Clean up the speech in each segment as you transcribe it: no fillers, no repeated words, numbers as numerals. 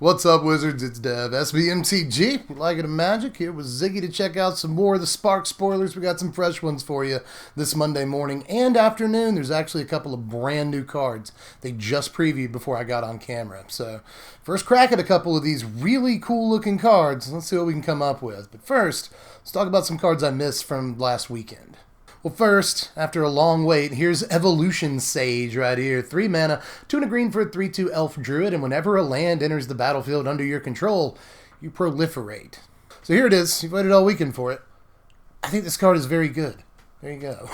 What's up, Wizards? It's Dev, SBMTG, like it magic, here with Ziggy to check out some more of the Spark spoilers. We got some fresh ones for you this Monday morning and afternoon. There's actually a couple of brand new cards they just previewed before I got on camera. So, first crack at a couple of these really cool looking cards. Let's see what we can come up with. But first, let's talk about some cards I missed from last weekend. Well, first, after a long wait, here's Evolution Sage right here. 3 mana, 2 and a green for a 3/2 elf druid, and whenever a land enters the battlefield under your control, you proliferate. So here it is. You've waited all weekend for it. I think this card is very good. There you go.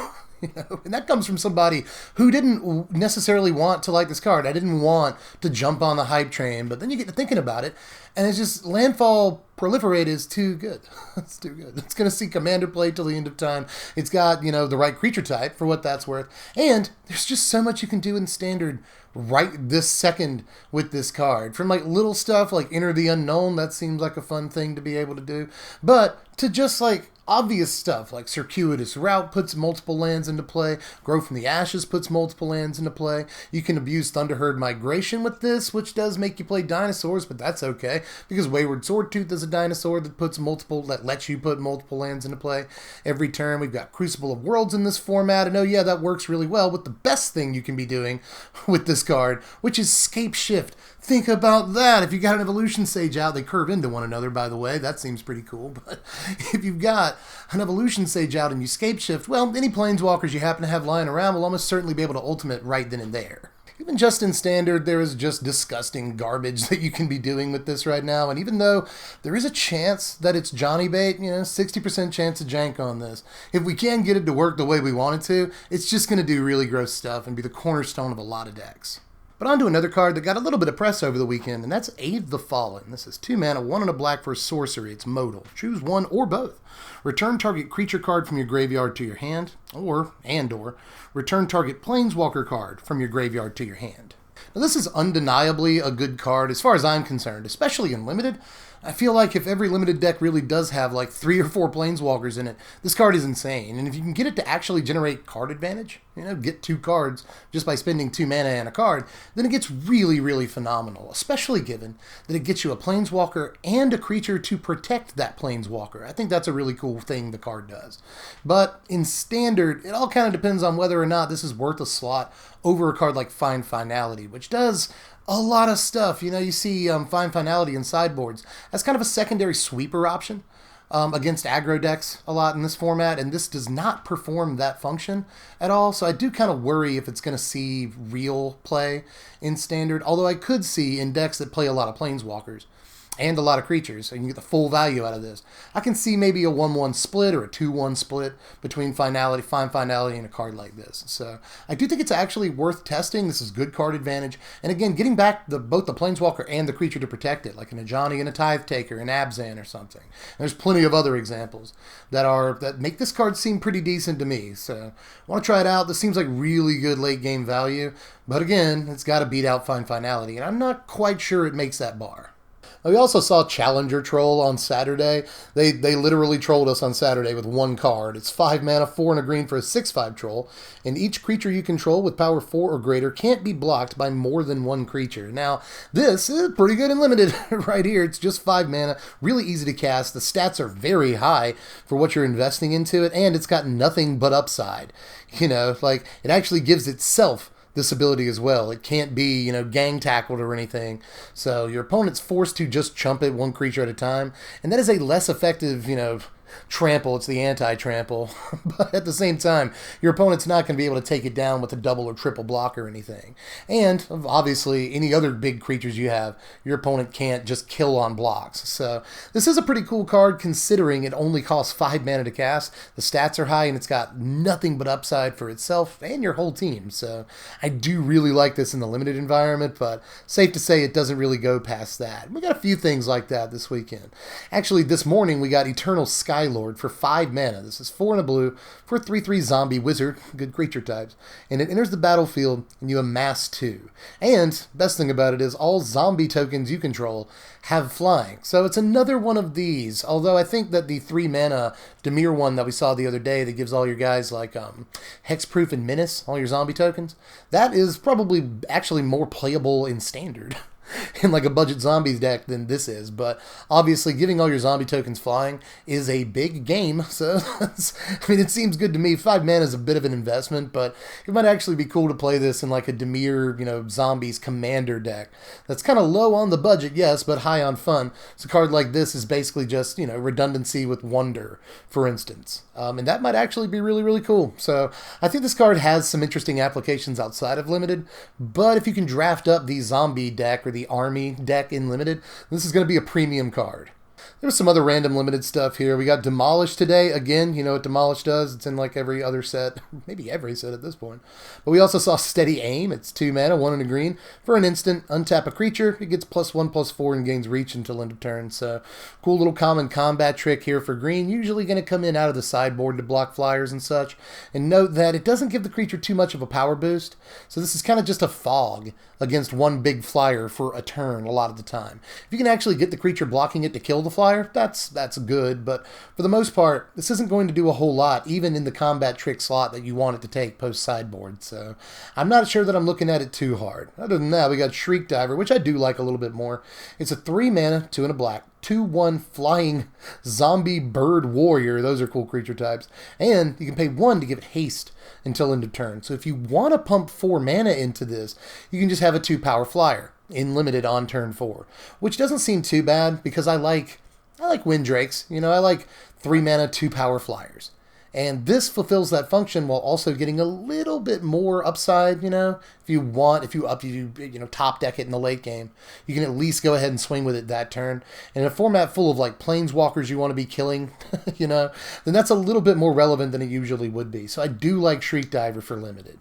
And that comes from somebody who didn't necessarily want to like this card. I didn't want to jump on the hype train, but then you get to thinking about it, and it's just Landfall Proliferate is too good. It's too good. It's going to see Commander play till the end of time. It's got, the right creature type for what that's worth. And there's just so much you can do in Standard right this second with this card. From little stuff like Enter the Unknown, that seems like a fun thing to be able to do. But to just obvious stuff like Circuitous Route puts multiple lands into play. Grow from the Ashes puts multiple lands into play. You can abuse Thunderherd Migration with this, which does make you play dinosaurs, but that's okay because Wayward Swordtooth is a dinosaur that lets you put multiple lands into play every turn. We've got Crucible of Worlds in this format, and that works really well with the best thing you can be doing with this card, which is Scape Shift. Think about that. If you got an Evolution Sage out, they curve into one another, by the way. That seems pretty cool. But if you've got an Evolution Sage out and you Scape Shift, well, any Planeswalkers you happen to have lying around will almost certainly be able to ultimate right then and there. Even just in Standard, there is just disgusting garbage that you can be doing with this right now. And even though there is a chance that it's Johnny Bait, 60% chance of jank on this. If we can get it to work the way we want it to, it's just going to do really gross stuff and be the cornerstone of a lot of decks. But on to another card that got a little bit of press over the weekend, and that's Aid the Fallen. This is 2 mana, 1 and a black for a sorcery. It's modal. Choose one or both. Return target creature card from your graveyard to your hand, or return target planeswalker card from your graveyard to your hand. Now this is undeniably a good card as far as I'm concerned, especially in Limited. I feel like if every Limited deck really does have 3 or 4 Planeswalkers in it, this card is insane. And if you can get it to actually generate card advantage, get 2 cards just by spending 2 mana and a card, then it gets really, really phenomenal, especially given that it gets you a Planeswalker and a creature to protect that Planeswalker. I think that's a really cool thing the card does. But in Standard, it all kind of depends on whether or not this is worth a slot over a card like Find Finality, which does a lot of stuff. You see Find Finality in sideboards as kind of a secondary sweeper option against aggro decks a lot in this format, and this does not perform that function at all, so I do kind of worry if it's going to see real play in Standard, although I could see in decks that play a lot of Planeswalkers and a lot of creatures, so you can get the full value out of this. I can see maybe a 1-1 split or a 2-1 split between Find Finality, and a card like this. So I do think it's actually worth testing. This is good card advantage. And again, getting back both the Planeswalker and the creature to protect it, like an Ajani and a Tithe Taker, an Abzan or something. And there's plenty of other examples that make this card seem pretty decent to me. So I want to try it out. This seems like really good late game value. But again, it's got to beat out Find Finality, and I'm not quite sure it makes that bar. We also saw Challenger Troll on Saturday. They literally trolled us on Saturday with 1 card. It's 5 mana, 4 and a green for a 6/5 troll, and each creature you control with power 4 or greater can't be blocked by more than 1 creature. Now, this is pretty good and Limited right here. It's just 5 mana, really easy to cast. The stats are very high for what you're investing into it, and it's got nothing but upside. It actually gives itself this ability as well. It can't be, gang tackled or anything. So your opponent's forced to just chump it 1 creature at a time. And that is a less effective, trample. It's the anti-trample. But at the same time, your opponent's not going to be able to take it down with a double or triple block or anything. And obviously, any other big creatures you have, your opponent can't just kill on blocks. So this is a pretty cool card considering it only costs 5 mana to cast. The stats are high and it's got nothing but upside for itself and your whole team. So I do really like this in the Limited environment, but safe to say it doesn't really go past that. We got a few things like that this weekend. Actually, this morning we got Eternal Skylord for 5 mana. This is 4 and a blue for a 3/3 zombie wizard, good creature types, and it enters the battlefield and you amass 2. And best thing about it is all zombie tokens you control have flying. So it's another one of these, although I think that the 3 mana Dimir one that we saw the other day that gives all your guys Hexproof and Menace, all your zombie tokens, that is probably actually more playable in Standard. in like a budget zombies deck than this is. But obviously, giving all your zombie tokens flying is a big game. So, I mean, it seems good to me. 5 mana is a bit of an investment, but it might actually be cool to play this in like a Dimir, zombies commander deck. That's kind of low on the budget, yes, but high on fun. So a card like this is basically just, redundancy with wonder, for instance. And that might actually be really, really cool. So I think this card has some interesting applications outside of Limited, but if you can draft up the zombie deck or the army deck in Limited, this is going to be a premium card. There's some other random limited stuff here. We got Demolish today. Again, you know what Demolish does. It's in like every other set. Maybe every set at this point. But we also saw Steady Aim. It's 2 mana, 1 and a green. For an instant, untap a creature. It gets +1/+4 and gains reach until end of turn. So, cool little common combat trick here for green. Usually going to come in out of the sideboard to block flyers and such. And note that it doesn't give the creature too much of a power boost. So this is kind of just a fog against one big flyer for a turn a lot of the time. If you can actually get the creature blocking it to kill the flyer, that's good, but for the most part, this isn't going to do a whole lot, even in the combat trick slot that you want it to take post-sideboard, so I'm not sure that I'm looking at it too hard. Other than that, we got Shriek Diver, which I do like a little bit more. It's a 3 mana, 2 and a black, 2/1 flying zombie bird warrior. Those are cool creature types. And you can pay 1 to give it haste until end of turn. So if you want to pump 4 mana into this, you can just have a 2 power flyer in Limited on turn 4, which doesn't seem too bad because I like Windrakes. I like 3 mana, 2 power flyers. And this fulfills that function while also getting a little bit more upside, if you top deck it in the late game, you can at least go ahead and swing with it that turn. And in a format full of like planeswalkers you want to be killing, then that's a little bit more relevant than it usually would be. So I do like Shriek Diver for Limited.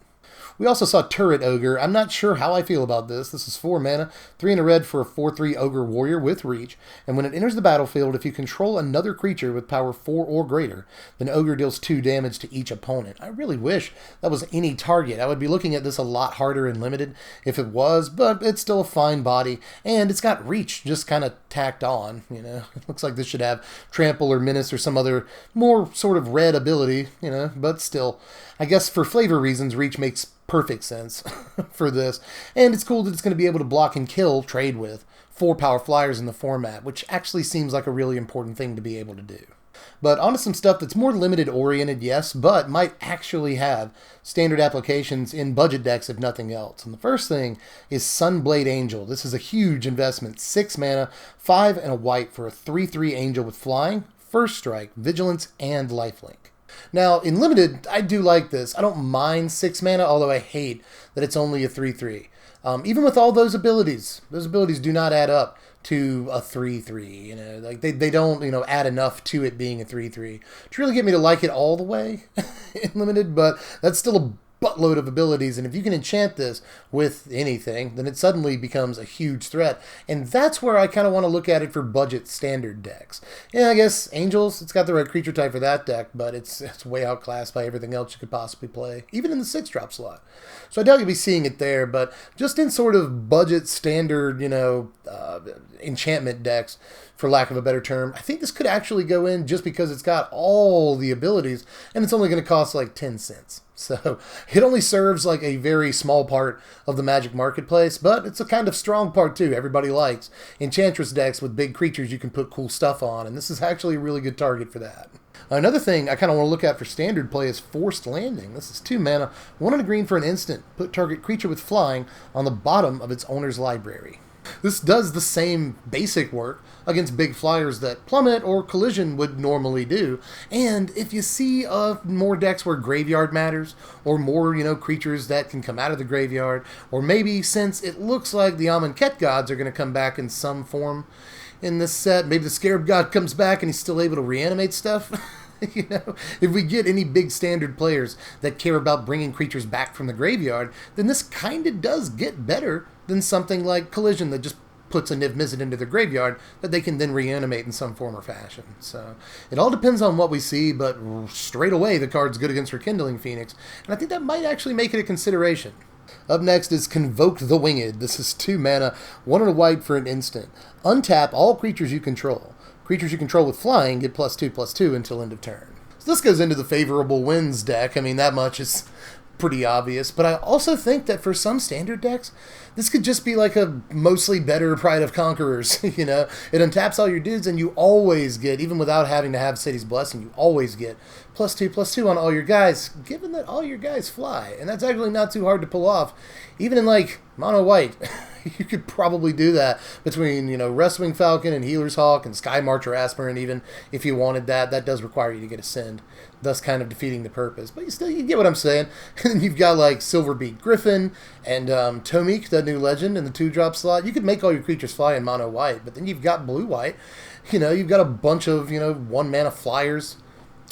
We also saw Turret Ogre. I'm not sure how I feel about this. This is 4 mana, 3 and a red for a 4/3 Ogre Warrior with reach. And when it enters the battlefield, if you control another creature with power 4 or greater, then Ogre deals 2 damage to each opponent. I really wish that was any target. I would be looking at this a lot harder in Limited if it was, but it's still a fine body. And it's got reach just kind of tacked on, It looks like this should have Trample or Menace or some other more sort of red ability, but still. I guess for flavor reasons, reach makes perfect sense for this. And it's cool that it's going to be able to block and kill, trade with 4 power flyers in the format, which actually seems like a really important thing to be able to do. But onto some stuff that's more Limited oriented, yes, but might actually have standard applications in budget decks if nothing else. And the first thing is Sunblade Angel. This is a huge investment. 6 mana, 5 and a white for a 3/3 angel with flying, first strike, vigilance, and lifelink. Now, in Limited, I do like this. I don't mind 6 mana, although I hate that it's only a 3/3. Even with all those abilities do not add up to a 3/3. They don't, add enough to it being a 3/3 to really get me to like it all the way in Limited, but that's still a buttload of abilities, and if you can enchant this with anything, then it suddenly becomes a huge threat, and that's where I kind of want to look at it for budget standard decks. Yeah, I guess Angels, it's got the right creature type for that deck, but it's way outclassed by everything else you could possibly play, even in the 6-drop slot. So I doubt you'll be seeing it there, but just in sort of budget standard, enchantment decks, for lack of a better term, I think this could actually go in just because it's got all the abilities, and it's only going to cost like 10 cents. So it only serves like a very small part of the Magic marketplace, but it's a kind of strong part too. Everybody likes Enchantress decks with big creatures you can put cool stuff on, and this is actually a really good target for that. Another thing I kind of want to look at for standard play is Forced Landing. This is 2 mana, 1 and a green for an instant. Put target creature with flying on the bottom of its owner's library. This does the same basic work against big flyers that Plummet or Collision would normally do. And if you see more decks where graveyard matters, or more, creatures that can come out of the graveyard, or maybe since it looks like the Amonkhet gods are going to come back in some form in this set, maybe the Scarab God comes back and he's still able to reanimate stuff. If we get any big standard players that care about bringing creatures back from the graveyard, then this kind of does get better than something like Collision that just puts a Niv Mizzet into the graveyard that they can then reanimate in some form or fashion. So it all depends on what we see, but straight away the card's good against Rekindling Phoenix, and I think that might actually make it a consideration. Up next is Convoke the Winged. This is 2 mana, 1 and a white for an instant. Untap all creatures you control. Creatures you control with flying get +2/+2 until end of turn. So this goes into the favorable winds deck. I mean, that much is pretty obvious, but I also think that for some standard decks, this could just be like a mostly better Pride of Conquerors, you know? It untaps all your dudes, and you always get, even without having to have City's Blessing, you always get +2/+2 on all your guys, given that all your guys fly. And that's actually not too hard to pull off. Even in, like, mono white, you could probably do that between, you know, Rustwing Falcon and Healer's Hawk and Sky Marcher Aspirant, even if you wanted that. That does require you to get a Send, thus kind of defeating the purpose. But you get what I'm saying. And then you've got, like, Silverbeak Griffin and Tomik, that new legend, in the 2-drop slot. You could make all your creatures fly in mono white, but then you've got blue-white. You know, you've got a bunch of, you know, 1-mana flyers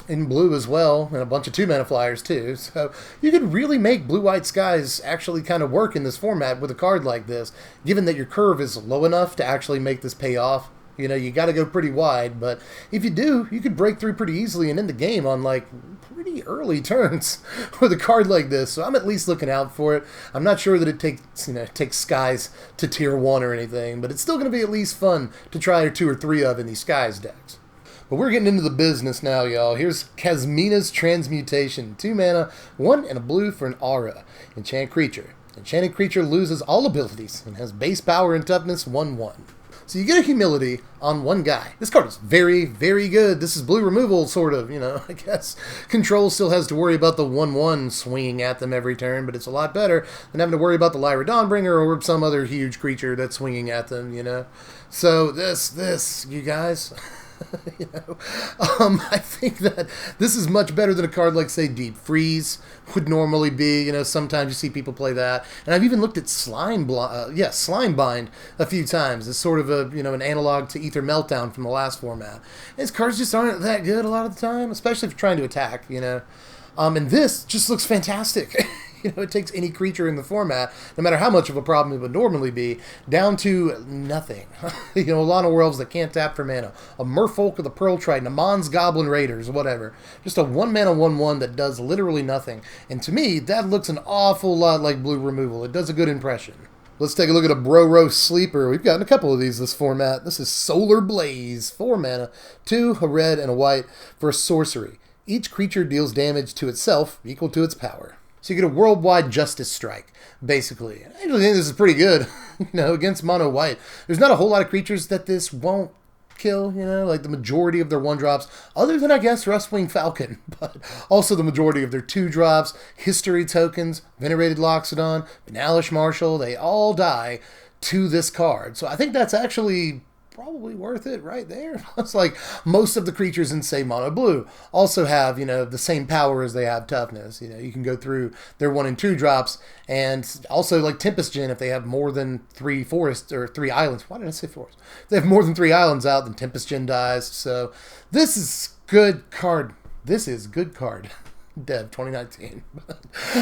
in blue as well, and a bunch of 2-mana flyers too. So you could really make blue-white skies actually kind of work in this format with a card like this, given that your curve is low enough to actually make this pay off. You know, you got to go pretty wide, but if you do, you could break through pretty easily and end the game on, like, pretty early turns with a card like this. So I'm at least looking out for it. I'm not sure that it takes skies to tier 1 or anything, but it's still going to be at least fun to try 2 or 3 of in these skies decks. But we're getting into the business now, y'all. Here's Kasmina's Transmutation. 2 mana, 1 and a blue for an aura. Enchant creature. Enchanted creature loses all abilities and has base power and toughness 1/1. So you get a humility on one guy. This card is very, very good. This is blue removal, sort of, you know, I guess. Control still has to worry about the 1/1 swinging at them every turn, but it's a lot better than having to worry about the Lyra Dawnbringer or some other huge creature that's swinging at them, you know. So this, you guys... you know, I think that this is much better than a card like, say, Deep Freeze would normally be. You know, sometimes you see people play that, and I've even looked at Slime Bind a few times as sort of a, you know, an analog to Ether Meltdown from the last format. And his cards just aren't that good a lot of the time, especially if you're trying to attack. You know, and this just looks fantastic. You know, it takes any creature in the format, no matter how much of a problem it would normally be, down to nothing. You know, a lot of worlds that can't tap for mana. A Merfolk of the Pearl Triton, a Mon's Goblin Raiders, whatever. Just a 1-mana 1/1 that does literally nothing. And to me, that looks an awful lot like blue removal. It does a good impression. Let's take a look at a Boros sleeper. We've gotten a couple of these this format. This is Solar Blaze. 4 mana, 2, a red, and a white for a sorcery. Each creature deals damage to itself equal to its power. So you get a worldwide justice strike, basically. I actually think this is pretty good, you know, against mono white. There's not a whole lot of creatures that this won't kill, you know, like the majority of their 1-drops, other than, I guess, Rustwing Falcon, but also the majority of their 2-drops, history tokens, Venerated Loxodon, Banalish Marshal, they all die to this card. So I think that's actually probably worth it right there. It's like most of the creatures in, say, mono blue also have, you know, the same power as they have toughness. You know, you can go through their 1 and 2 drops, and also like Tempest Gen, if they have more than 3 forests or 3 islands. Why did I say forests? If they have more than 3 islands out, then Tempest Gen dies. So this is good card. This is good card. Dev 2019.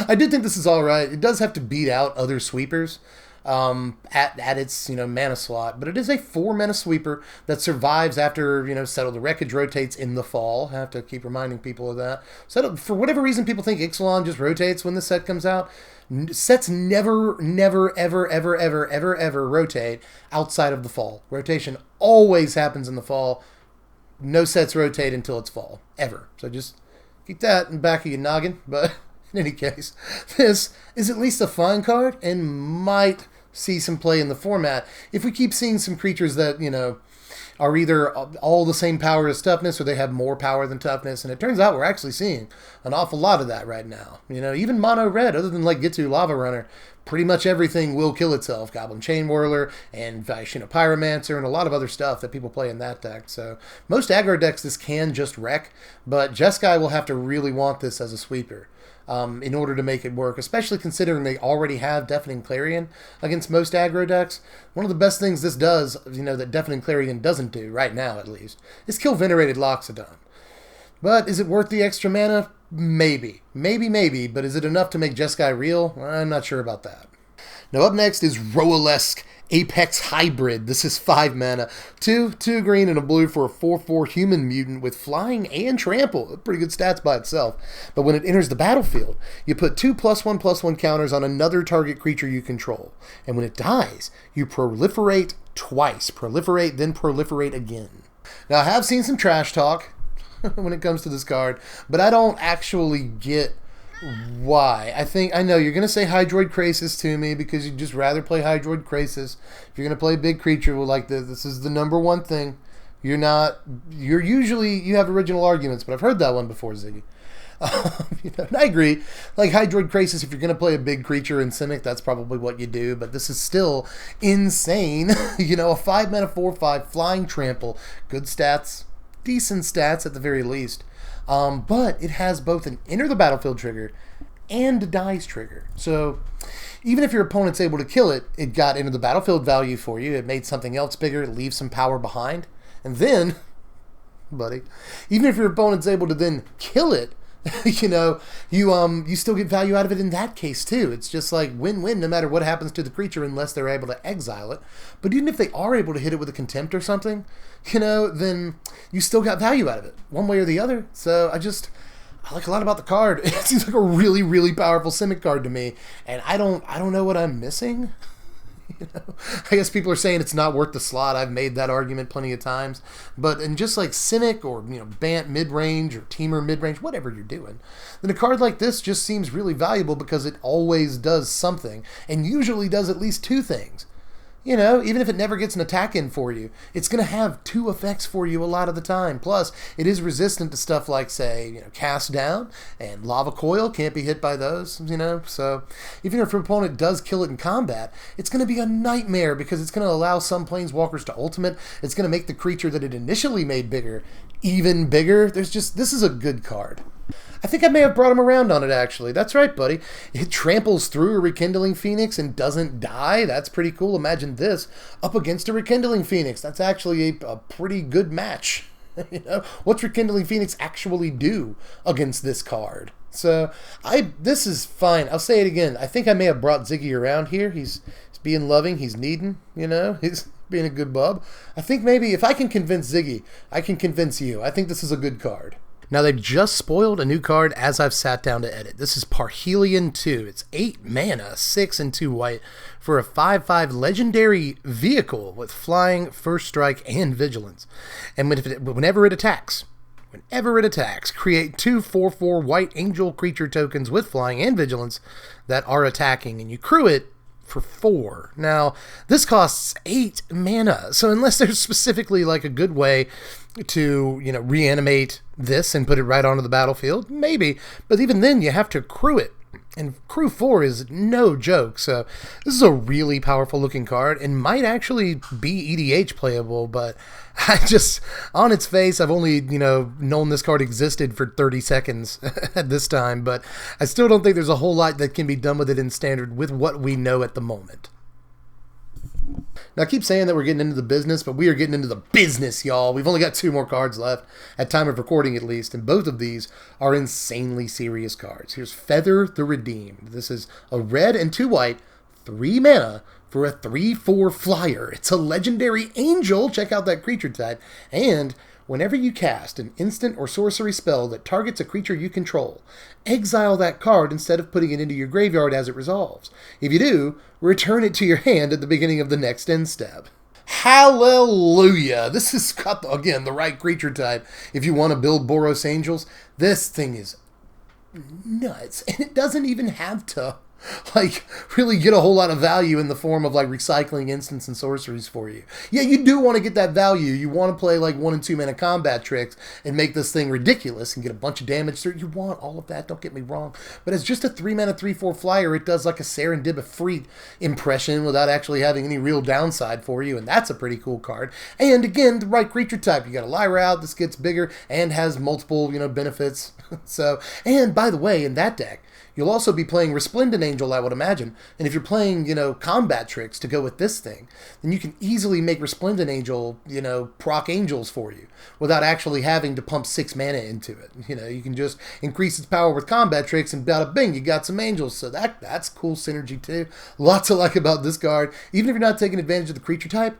I did think this is all right. It does have to beat out other sweepers at its, you know, mana slot, but it is a 4-mana sweeper that survives after, you know, Settle the Wreckage rotates in the fall. I have to keep reminding people of that. For whatever reason, people think Ixalan just rotates when the set comes out. Sets never, ever rotate outside of the fall. Rotation always happens in the fall. No sets rotate until it's fall, ever. So just keep that in the back of your noggin. But in any case, this is at least a fine card and might see some play in the format if we keep seeing some creatures that, you know, are either all the same power as toughness or they have more power than toughness. And it turns out we're actually seeing an awful lot of that right now. You know, even mono red, other than like Gitu Lava Runner, pretty much everything will kill itself. Goblin Chain Whirler and Vaishino Pyromancer and a lot of other stuff that people play in that deck. So most aggro decks this can just wreck, but Jeskai will have to really want this as a sweeper in order to make it work, especially considering they already have Deafening Clarion against most aggro decks. One of the best things this does, you know, that Deafening Clarion doesn't do, right now at least, is kill Venerated Loxodon. But is it worth the extra mana? Maybe. Maybe, but is it enough to make Jeskai real? I'm not sure about that. Now up next is Roalesk Apex Hybrid. This is 5 mana, 2 green and a blue for a 4/4 human mutant with flying and trample. Pretty good stats by itself. But when it enters the battlefield, you put 2 +1/+1 counters on another target creature you control. And when it dies, you proliferate twice. Proliferate, then proliferate again. Now I have seen some trash talk when it comes to this card, but I don't actually get Why? I know you're going to say Hydroid Krasis to me because you'd just rather play Hydroid Krasis. If you're going to play a big creature, well, like this is the number one thing. You have original arguments, but I've heard that one before, Ziggy. And I agree. Like Hydroid Krasis, if you're going to play a big creature in Simic, that's probably what you do, but this is still insane. A 5-mana 4/5 flying trample. Good stats. Decent stats at the very least. But it has both an enter the battlefield trigger and a dies trigger. So even if your opponent's able to kill it, it got into the battlefield value for you. It made something else bigger. It leaves some power behind. And then, buddy, even if your opponent's able to then kill it, you still get value out of it in that case too. It's just like win-win no matter what happens to the creature unless they're able to exile it. But even if they are able to hit it with a contempt or something, then you still got value out of it one way or the other. So I like a lot about the card. It seems like a really, really powerful Simic card to me, and I don't know what I'm missing. I guess people are saying it's not worth the slot. I've made that argument plenty of times. But in just like Simic or Bant mid-range or Teamer mid-range, whatever you're doing, then a card like this just seems really valuable because it always does something and usually does at least two things. Even if it never gets an attack in for you, it's going to have two effects for you a lot of the time. Plus, it is resistant to stuff like, say, Cast Down and Lava Coil. Can't be hit by those, So, even if your opponent does kill it in combat, it's going to be a nightmare because it's going to allow some planeswalkers to ultimate. It's going to make the creature that it initially made bigger even bigger. This is a good card. I think I may have brought him around on it, actually. That's right, buddy. It tramples through a Rekindling Phoenix and doesn't die. That's pretty cool. Imagine this up against a Rekindling Phoenix. That's actually a pretty good match. What's Rekindling Phoenix actually do against this card? So, this is fine. I'll say it again. I think I may have brought Ziggy around here. He's being loving. He's needing, He's being a good bub. I think maybe if I can convince Ziggy, I can convince you. I think this is a good card. Now, they've just spoiled a new card as I've sat down to edit. This is Parhelion II. It's 8 mana, 6 and 2 white, for a 5/5 legendary vehicle with flying, first strike, and vigilance. And whenever it attacks, create 2 4/4 white angel creature tokens with flying and vigilance that are attacking, and you crew it for 4. Now, this costs 8 mana, so unless there's specifically like a good way to, reanimate this and put it right onto the battlefield, maybe, but even then you have to crew it, and crew 4 is no joke. So this is a really powerful looking card and might actually be EDH playable, but on its face, I've only, known this card existed for 30 seconds at this time, but I still don't think there's a whole lot that can be done with it in Standard with what we know at the moment. Now, I keep saying that we're getting into the business, but we are getting into the business, y'all. We've only got 2 more cards left, at time of recording at least, and both of these are insanely serious cards. Here's Feather the Redeemed. This is a red and 2 white, 3 mana, for a 3/4 flyer. It's a legendary angel, check out that creature type, and whenever you cast an instant or sorcery spell that targets a creature you control, exile that card instead of putting it into your graveyard as it resolves. If you do, return it to your hand at the beginning of the next end step. Hallelujah! This has got, the right creature type. If you want to build Boros Angels, this thing is nuts. And it doesn't even have to really get a whole lot of value in the form of recycling instants and sorceries for you. Yeah, you do want to get that value. You want to play 1 and 2 mana combat tricks and make this thing ridiculous and get a bunch of damage through. You want all of that, don't get me wrong. But as just a 3 mana 3/4 flyer, it does a Serendib Efreet impression without actually having any real downside for you, and that's a pretty cool card. And again, the right creature type. You got a Lyra out, this gets bigger and has multiple, benefits. So, and by the way, in that deck, you'll also be playing Resplendent Angel, I would imagine. And if you're playing, combat tricks to go with this thing, then you can easily make Resplendent Angel, proc angels for you without actually having to pump 6 mana into it. You can just increase its power with combat tricks and bada bing, you got some angels. So that's cool synergy too. Lots to like about this card. Even if you're not taking advantage of the creature type,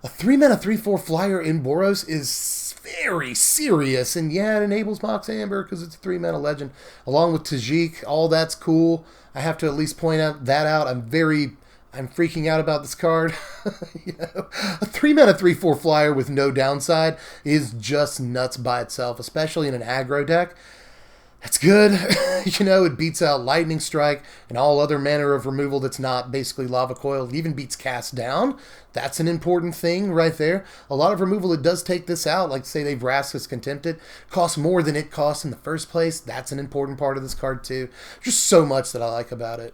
a 3 mana 3/4 flyer in Boros is very serious, and yeah, it enables Mox Amber because it's a 3 mana legend, along with Tajik. All that's cool. I have to at least point out I'm freaking out about this card. A 3 mana 3/4 flyer with no downside is just nuts by itself, especially in an aggro deck. That's good. You know, it beats out Lightning Strike and all other manner of removal that's not basically Lava Coil. It even beats Cast Down. That's an important thing right there. A lot of removal, it does take this out. Like, say they've Vraska's Contempted. Costs more than it costs in the first place. That's an important part of this card, too. Just so much that I like about it.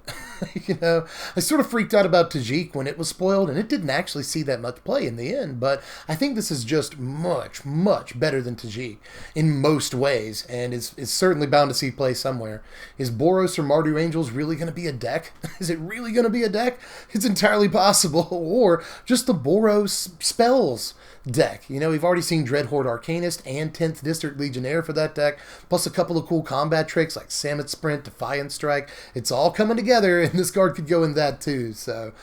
You know, I sort of freaked out about Tajik when it was spoiled, and it didn't actually see that much play in the end. But I think this is just much, much better than Tajik in most ways, and is certainly bound to see play somewhere. Is Boros or Mtg Angels really going to be a deck? Is it really going to be a deck? It's entirely possible. Or just the Boros spells deck. You know, we've already seen Dreadhorde Arcanist and 10th District Legionnaire for that deck, plus a couple of cool combat tricks like Samet Sprint, Defiant Strike. It's all coming together, and this card could go in that too, so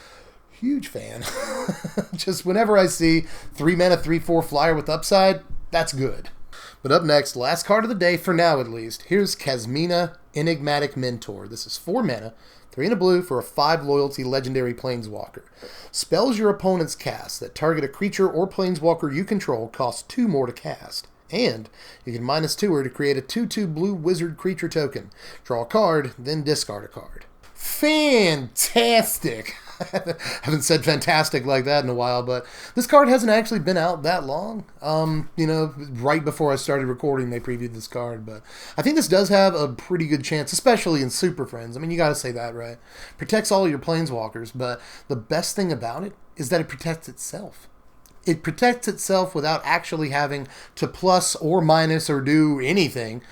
huge fan. Just whenever I see 3 mana, 3/4 flyer with upside, that's good. But up next, last card of the day, for now at least, here's Kasmina, Enigmatic Mentor. This is 4 mana, 3 and a blue for a 5 loyalty legendary planeswalker. Spells your opponents cast that target a creature or planeswalker you control cost 2 more to cast. And you can -2 her to create a 2/2 blue wizard creature token. Draw a card, then discard a card. Fantastic! I haven't said fantastic like that in a while, but this card hasn't actually been out that long. You know, right before I started recording, they previewed this card, but I think this does have a pretty good chance, especially in Super Friends. I mean, you got to say that, right? Protects all your planeswalkers, but the best thing about it is that it protects itself. It protects itself without actually having to plus or minus or do anything.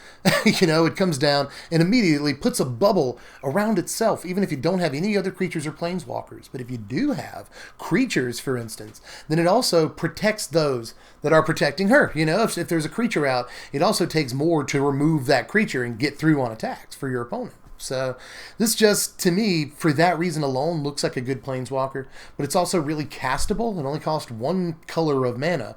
You know, it comes down and immediately puts a bubble around itself, even if you don't have any other creatures or planeswalkers. But if you do have creatures, for instance, then it also protects those that are protecting her. You know, if there's a creature out, it also takes more to remove that creature and get through on attacks for your opponent. So this just, to me, for that reason alone, looks like a good planeswalker, but it's also really castable. It only costs 1 color of mana.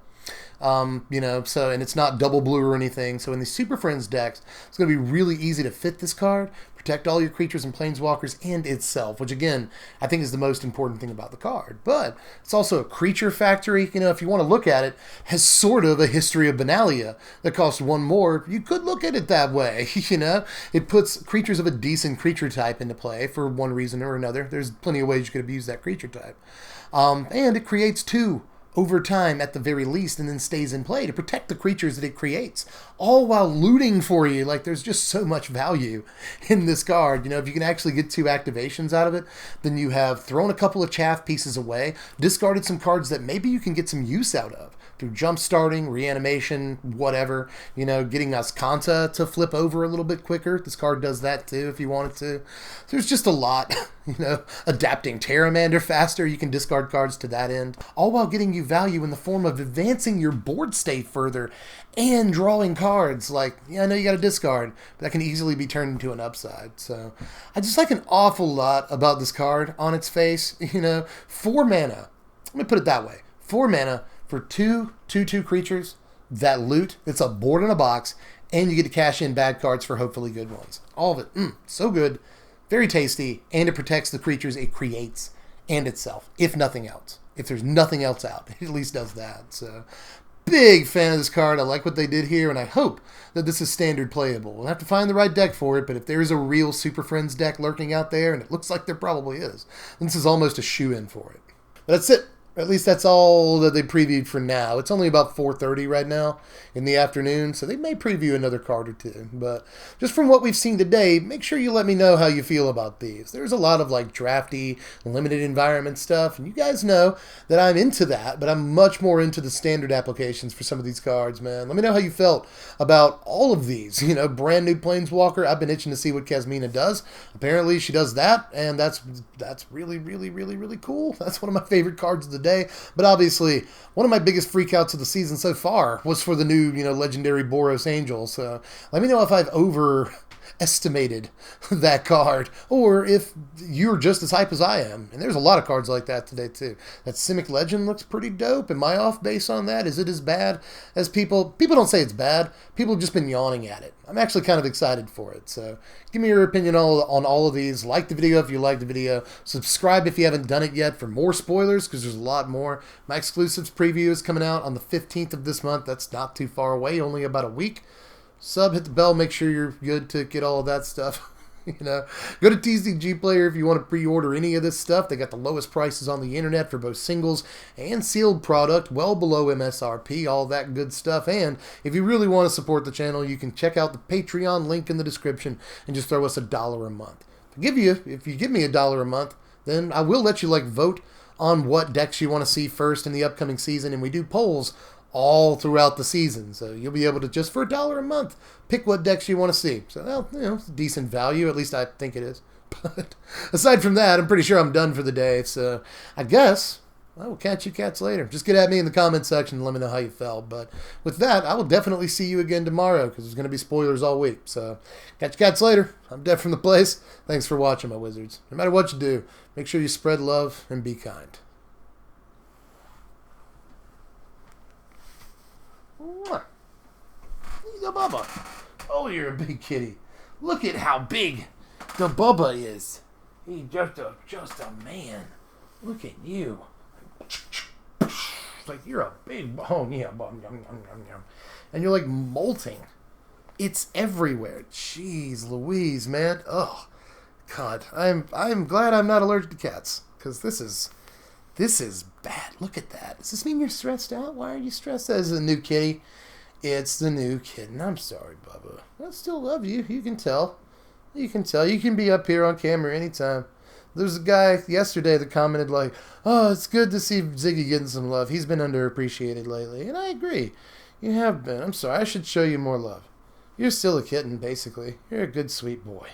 You know, so, and it's not double blue or anything. So in these Super Friends decks, it's going to be really easy to fit this card, protect all your creatures and planeswalkers and itself, which again, I think is the most important thing about the card. But it's also a creature factory. You know, if you want to look at it, has sort of a history of Benalia that costs 1 more. You could look at it that way. You know, it puts creatures of a decent creature type into play for one reason or another. There's plenty of ways you could abuse that creature type. And it creates 2 over time at the very least, and then stays in play to protect the creatures that it creates, all while looting for you. Like, there's just so much value in this card. You know, if you can actually get 2 activations out of it, then you have thrown a couple of chaff pieces away, discarded some cards that maybe you can get some use out of through jump starting, reanimation, whatever, you know, getting Ascanta to flip over a little bit quicker. This card does that too if you wanted to. There's just a lot, you know, adapting Terramander faster, you can discard cards to that end, all while getting you value in the form of advancing your board state further and drawing cards. Like, yeah, I know you got to discard, but that can easily be turned into an upside. So I just like an awful lot about this card on its face. You know, 4 mana. Let me put it that way. 4 mana for 2/2 creatures that loot. It's a board in a box, and you get to cash in bad cards for hopefully good ones. All of it, so good, very tasty, and it protects the creatures it creates and itself, if nothing else. If there's nothing else out, it at least does that. So, big fan of this card. I like what they did here, and I hope that this is standard playable. We'll have to find the right deck for it, but if there is a real Super Friends deck lurking out there, and it looks like there probably is, then this is almost a shoe-in for it. But that's it. At least that's all that they previewed for now. It's only about 4:30 right now in the afternoon, so they may preview another card or 2. But just from what we've seen today, make sure you let me know how you feel about these. There's a lot of like drafty, limited environment stuff, and you guys know that I'm into that, but I'm much more into the standard applications for some of these cards, man. Let me know how you felt about all of these. You know, brand new Planeswalker. I've been itching to see what Kasmina does. Apparently she does that, and that's really, really, really, really cool. That's one of my favorite cards of the day. But obviously, one of my biggest freakouts of the season so far was for the new, you know, legendary Boros Angel. So let me know if I've overestimated that card, or if you're just as hype as I am. And there's a lot of cards like that today too. That Simic Legend looks pretty dope. Am I off base on that? Is it as bad as people don't say it's bad. People have just been yawning at it. I'm actually kind of excited for it. So give me your opinion on all of these. Like the video if you like the video. Subscribe if you haven't done it yet for more spoilers, because there's a lot more. My exclusives preview is coming out on the 15th of this month. That's not too far away, only about a week. Sub, hit the bell, make sure you're good to get all of that stuff. Go to TCG Player if you want to pre-order any of this stuff. They got the lowest prices on the internet for both singles and sealed product, well below MSRP, all that good stuff. And if you really want to support the channel, you can check out the Patreon link in the description and just throw us $1 a month. If you give me $1 a month, then I will let you vote on what decks you want to see first in the upcoming season, and we do polls all throughout the season. So you'll be able to, just for $1 a month, pick what decks you want to see. So, well, it's a decent value. At least I think it is. But aside from that, I'm pretty sure I'm done for the day. So I guess I will catch you cats later. Just get at me in the comment section and let me know how you felt. But with that, I will definitely see you again tomorrow because there's going to be spoilers all week. So catch you cats later. I'm Dev from the place. Thanks for watching, my wizards. No matter what you do, make sure you spread love and be kind. The Bubba. Oh, you're a big kitty. Look at how big the Bubba is. He's just a man. Look at you. Like you're a big yeah, and you're molting. It's everywhere. Jeez Louise, man. Oh God. I'm glad I'm not allergic to cats, because this is bad. Look at that. Does this mean you're stressed out? Why are you stressed out? Is it a new kitty? It's the new kitten. I'm sorry, Bubba. I still love you. You can tell. You can tell. You can be up here on camera anytime. There's a guy yesterday that commented oh, it's good to see Ziggy getting some love. He's been underappreciated lately. And I agree. You have been. I'm sorry. I should show you more love. You're still a kitten, basically. You're a good, sweet boy.